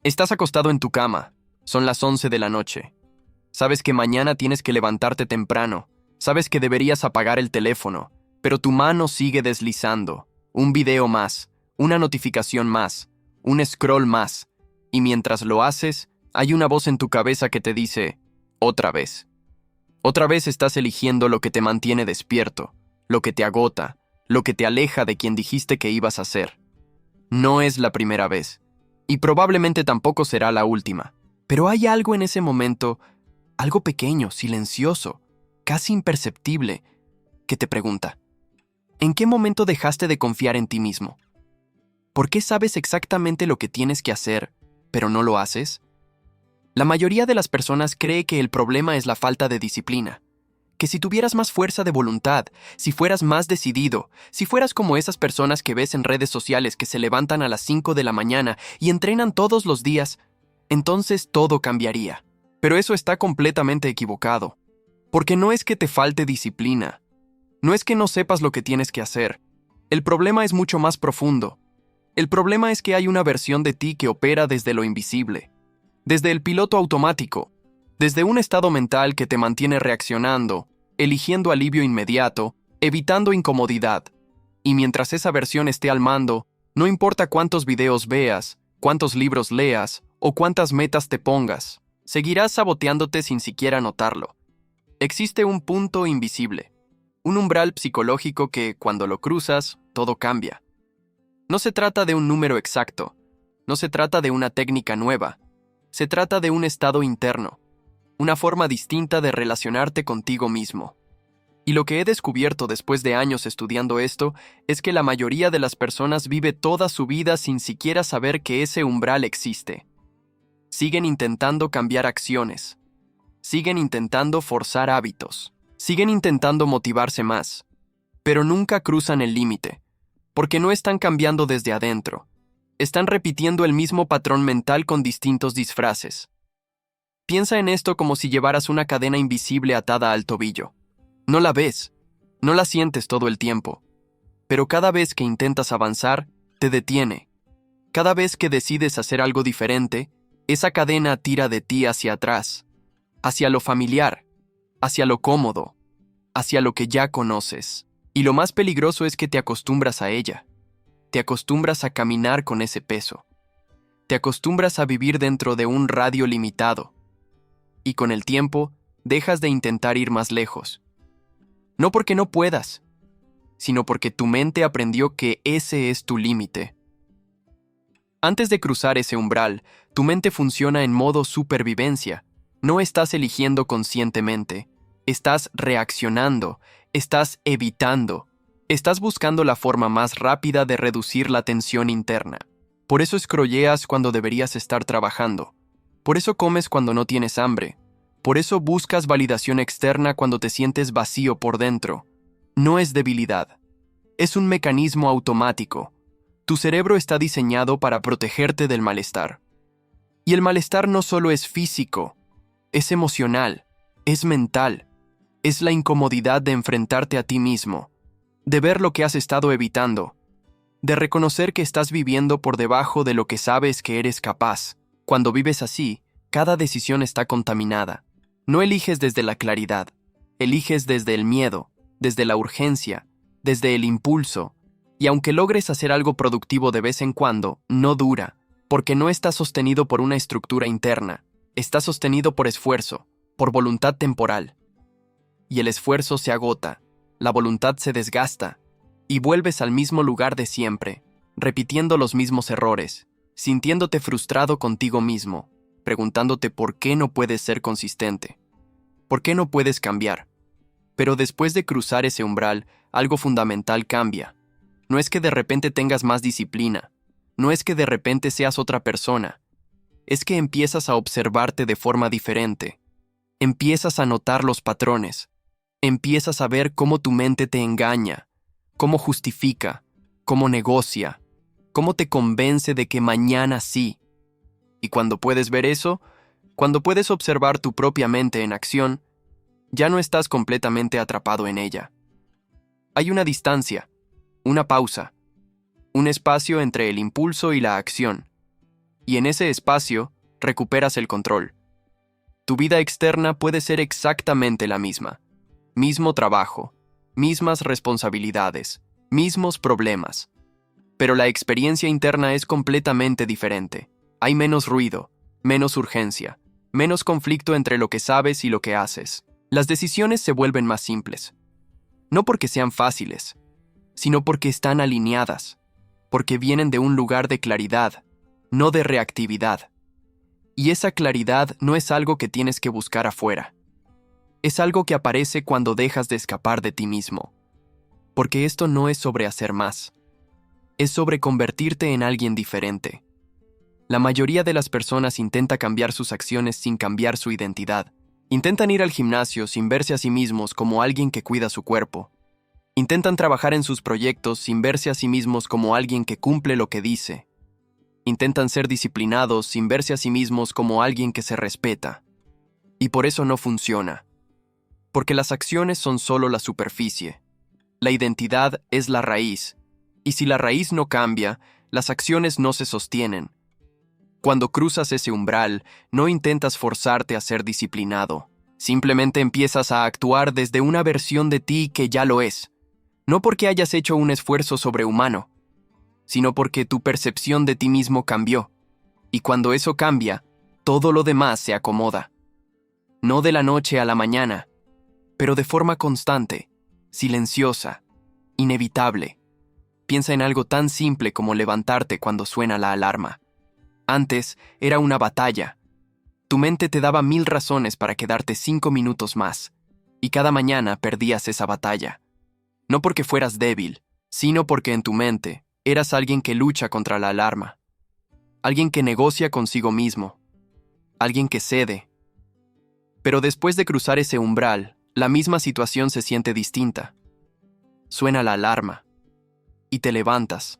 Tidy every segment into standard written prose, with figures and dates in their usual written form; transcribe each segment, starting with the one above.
Estás acostado en tu cama. Son las 11 de la noche. Sabes que mañana tienes que levantarte temprano. Sabes que deberías apagar el teléfono, pero tu mano sigue deslizando. Un video más, una notificación más, un scroll más. Y mientras lo haces, hay una voz en tu cabeza que te dice, otra vez. Otra vez estás eligiendo lo que te mantiene despierto, lo que te agota, lo que te aleja de quien dijiste que ibas a ser. No es la primera vez, y probablemente tampoco será la última, pero hay algo en ese momento, algo pequeño, silencioso, casi imperceptible, que te pregunta, ¿en qué momento dejaste de confiar en ti mismo? ¿Por qué sabes exactamente lo que tienes que hacer, pero no lo haces? La mayoría de las personas cree que el problema es la falta de disciplina, que si tuvieras más fuerza de voluntad, si fueras más decidido, si fueras como esas personas que ves en redes sociales que se levantan a las 5 de la mañana y entrenan todos los días, entonces todo cambiaría. Pero eso está completamente equivocado, porque no es que te falte disciplina, no es que no sepas lo que tienes que hacer. El problema es mucho más profundo. El problema es que hay una versión de ti que opera desde lo invisible, desde el piloto automático, desde un estado mental que te mantiene reaccionando, eligiendo alivio inmediato, evitando incomodidad. Y mientras esa versión esté al mando, no importa cuántos videos veas, cuántos libros leas o cuántas metas te pongas, seguirás saboteándote sin siquiera notarlo. Existe un punto invisible, un umbral psicológico que, cuando lo cruzas, todo cambia. No se trata de un número exacto, no se trata de una técnica nueva, se trata de un estado interno, una forma distinta de relacionarte contigo mismo. Y lo que he descubierto después de años estudiando esto es que la mayoría de las personas vive toda su vida sin siquiera saber que ese umbral existe. Siguen intentando cambiar acciones, siguen intentando forzar hábitos, siguen intentando motivarse más, pero nunca cruzan el límite, porque no están cambiando desde adentro. Están repitiendo el mismo patrón mental con distintos disfraces. Piensa en esto como si llevaras una cadena invisible atada al tobillo. No la ves, no la sientes todo el tiempo, pero cada vez que intentas avanzar, te detiene. Cada vez que decides hacer algo diferente, esa cadena tira de ti hacia atrás, hacia lo familiar, hacia lo cómodo, hacia lo que ya conoces. Y lo más peligroso es que te acostumbras a ella. Te acostumbras a caminar con ese peso. Te acostumbras a vivir dentro de un radio limitado. Y con el tiempo, dejas de intentar ir más lejos. No porque no puedas, sino porque tu mente aprendió que ese es tu límite. Antes de cruzar ese umbral, tu mente funciona en modo supervivencia. No estás eligiendo conscientemente. Estás reaccionando. Estás evitando. Estás buscando la forma más rápida de reducir la tensión interna. Por eso scrolleas cuando deberías estar trabajando. Por eso comes cuando no tienes hambre. Por eso buscas validación externa cuando te sientes vacío por dentro. No es debilidad. Es un mecanismo automático. Tu cerebro está diseñado para protegerte del malestar. Y el malestar no solo es físico, es emocional, es mental. Es la incomodidad de enfrentarte a ti mismo, de ver lo que has estado evitando, de reconocer que estás viviendo por debajo de lo que sabes que eres capaz. Cuando vives así, cada decisión está contaminada. No eliges desde la claridad, eliges desde el miedo, desde la urgencia, desde el impulso, y aunque logres hacer algo productivo de vez en cuando, no dura, porque no está sostenido por una estructura interna, está sostenido por esfuerzo, por voluntad temporal. Y el esfuerzo se agota, la voluntad se desgasta, y vuelves al mismo lugar de siempre, repitiendo los mismos errores, sintiéndote frustrado contigo mismo, preguntándote por qué no puedes ser consistente, por qué no puedes cambiar. Pero después de cruzar ese umbral, algo fundamental cambia. No es que de repente tengas más disciplina, no es que de repente seas otra persona, es que empiezas a observarte de forma diferente, empiezas a notar los patrones, empiezas a ver cómo tu mente te engaña, cómo justifica, cómo negocia, cómo te convence de que mañana sí. Y cuando puedes ver eso, cuando puedes observar tu propia mente en acción, ya no estás completamente atrapado en ella. Hay una distancia, una pausa, un espacio entre el impulso y la acción. y en ese espacio recuperas el control. Tu vida externa puede ser exactamente la misma. Mismo trabajo, mismas responsabilidades, mismos problemas. Pero la experiencia interna es completamente diferente. Hay menos ruido, menos urgencia, menos conflicto entre lo que sabes y lo que haces. Las decisiones se vuelven más simples. No porque sean fáciles, sino porque están alineadas, porque vienen de un lugar de claridad, no de reactividad. Y esa claridad no es algo que tienes que buscar afuera. Es algo que aparece cuando dejas de escapar de ti mismo. Porque esto no es sobre hacer más. Es sobre convertirte en alguien diferente. La mayoría de las personas intenta cambiar sus acciones sin cambiar su identidad. Intentan ir al gimnasio sin verse a sí mismos como alguien que cuida su cuerpo. Intentan trabajar en sus proyectos sin verse a sí mismos como alguien que cumple lo que dice. Intentan ser disciplinados sin verse a sí mismos como alguien que se respeta. Y por eso no funciona. Porque las acciones son solo la superficie. La identidad es la raíz. Y si la raíz no cambia, las acciones no se sostienen. Cuando cruzas ese umbral, no intentas forzarte a ser disciplinado. Simplemente empiezas a actuar desde una versión de ti que ya lo es. No porque hayas hecho un esfuerzo sobrehumano, sino porque tu percepción de ti mismo cambió. Y cuando eso cambia, todo lo demás se acomoda. No de la noche a la mañana, pero de forma constante, silenciosa, inevitable. Piensa en algo tan simple como levantarte cuando suena la alarma. Antes era una batalla. Tu mente te daba 1000 razones para quedarte 5 minutos más, y cada mañana perdías esa batalla. No porque fueras débil, sino porque en tu mente eras alguien que lucha contra la alarma, alguien que negocia consigo mismo, alguien que cede. Pero después de cruzar ese umbral, la misma situación se siente distinta. Suena la alarma, y te levantas.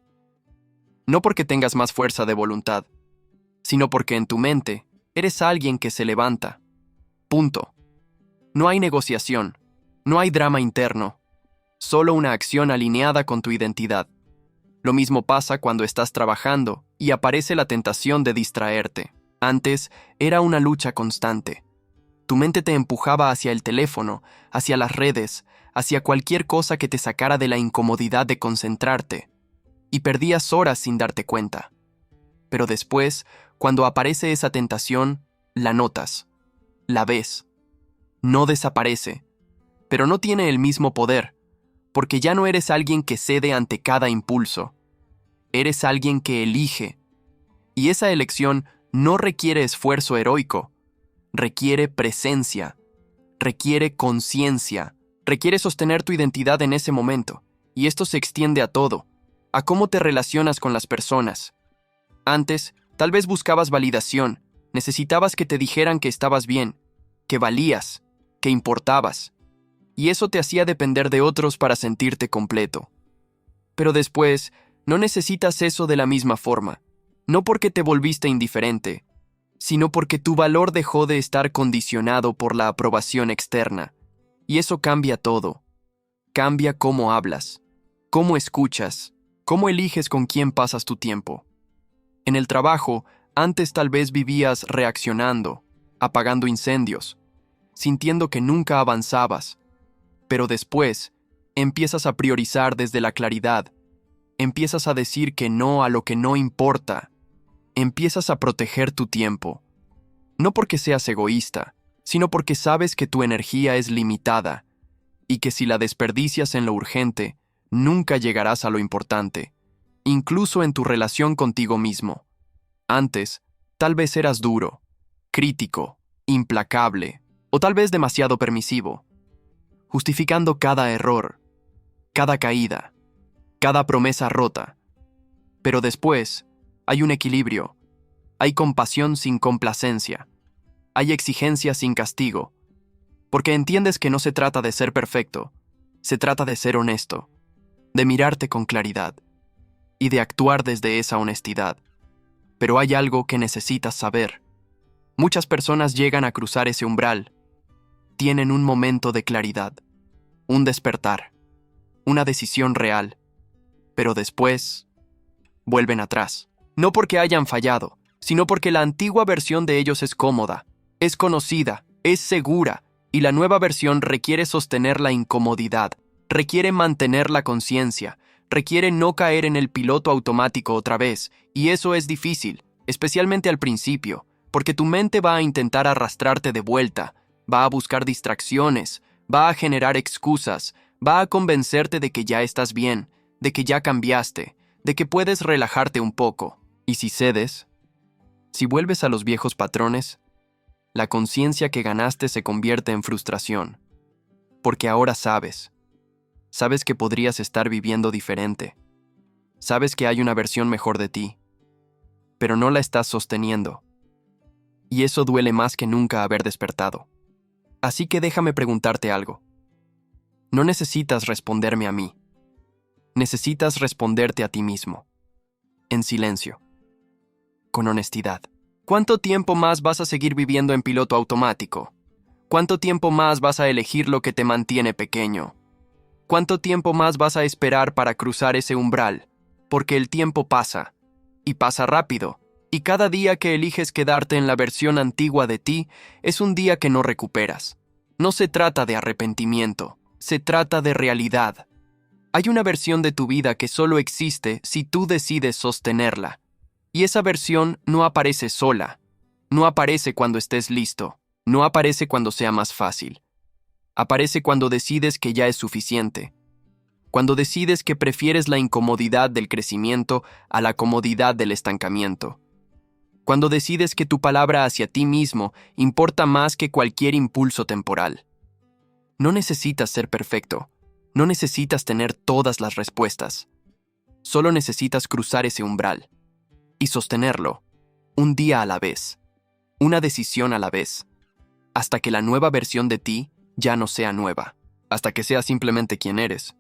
No porque tengas más fuerza de voluntad, sino porque en tu mente eres alguien que se levanta. Punto. No hay negociación, no hay drama interno, solo una acción alineada con tu identidad. Lo mismo pasa cuando estás trabajando y aparece la tentación de distraerte. Antes era una lucha constante. Tu mente te empujaba hacia el teléfono, hacia las redes, hacia cualquier cosa que te sacara de la incomodidad de concentrarte, y perdías horas sin darte cuenta. Pero después, cuando aparece esa tentación, la notas, la ves. No desaparece, pero no tiene el mismo poder, porque ya no eres alguien que cede ante cada impulso. Eres alguien que elige, y esa elección no requiere esfuerzo heroico, requiere presencia, requiere conciencia, requiere sostener tu identidad en ese momento, y esto se extiende a todo, a cómo te relacionas con las personas. Antes, tal vez buscabas validación, necesitabas que te dijeran que estabas bien, que valías, que importabas, y eso te hacía depender de otros para sentirte completo. Pero después, no necesitas eso de la misma forma, no porque te volviste indiferente, sino porque tu valor dejó de estar condicionado por la aprobación externa. Y eso cambia todo. Cambia cómo hablas, cómo escuchas, cómo eliges con quién pasas tu tiempo. En el trabajo, antes tal vez vivías reaccionando, apagando incendios, sintiendo que nunca avanzabas, pero después empiezas a priorizar desde la claridad, empiezas a decir que no a lo que no importa, empiezas a proteger tu tiempo. No porque seas egoísta, sino porque sabes que tu energía es limitada y que si la desperdicias en lo urgente, nunca llegarás a lo importante, incluso en tu relación contigo mismo. Antes, tal vez eras duro, crítico, implacable, o tal vez demasiado permisivo, justificando cada error, cada caída, cada promesa rota. Pero después, hay un equilibrio, hay compasión sin complacencia, hay exigencia sin castigo, porque entiendes que no se trata de ser perfecto, se trata de ser honesto, de mirarte con claridad y de actuar desde esa honestidad. Pero hay algo que necesitas saber. Muchas personas llegan a cruzar ese umbral, tienen un momento de claridad, un despertar, una decisión real, pero después vuelven atrás. No porque hayan fallado, sino porque la antigua versión de ellos es cómoda, es conocida, es segura, y la nueva versión requiere sostener la incomodidad, requiere mantener la conciencia, requiere no caer en el piloto automático otra vez, y eso es difícil, especialmente al principio, porque tu mente va a intentar arrastrarte de vuelta, va a buscar distracciones, va a generar excusas, va a convencerte de que ya estás bien, de que ya cambiaste, de que puedes relajarte un poco. Y si cedes, si vuelves a los viejos patrones, la conciencia que ganaste se convierte en frustración, porque ahora sabes que podrías estar viviendo diferente, sabes que hay una versión mejor de ti, pero no la estás sosteniendo, y eso duele más que nunca haber despertado. Así que déjame preguntarte algo. No necesitas responderme a mí, necesitas responderte a ti mismo, en silencio, con honestidad. ¿Cuánto tiempo más vas a seguir viviendo en piloto automático? ¿Cuánto tiempo más vas a elegir lo que te mantiene pequeño? ¿Cuánto tiempo más vas a esperar para cruzar ese umbral? Porque el tiempo pasa, y pasa rápido, y cada día que eliges quedarte en la versión antigua de ti es un día que no recuperas. No se trata de arrepentimiento, se trata de realidad. Hay una versión de tu vida que solo existe si tú decides sostenerla. Y esa versión no aparece sola, no aparece cuando estés listo, no aparece cuando sea más fácil. Aparece cuando decides que ya es suficiente, cuando decides que prefieres la incomodidad del crecimiento a la comodidad del estancamiento, cuando decides que tu palabra hacia ti mismo importa más que cualquier impulso temporal. No necesitas ser perfecto, no necesitas tener todas las respuestas, solo necesitas cruzar ese umbral. Y sostenerlo, un día a la vez, una decisión a la vez, hasta que la nueva versión de ti ya no sea nueva, hasta que sea simplemente quien eres.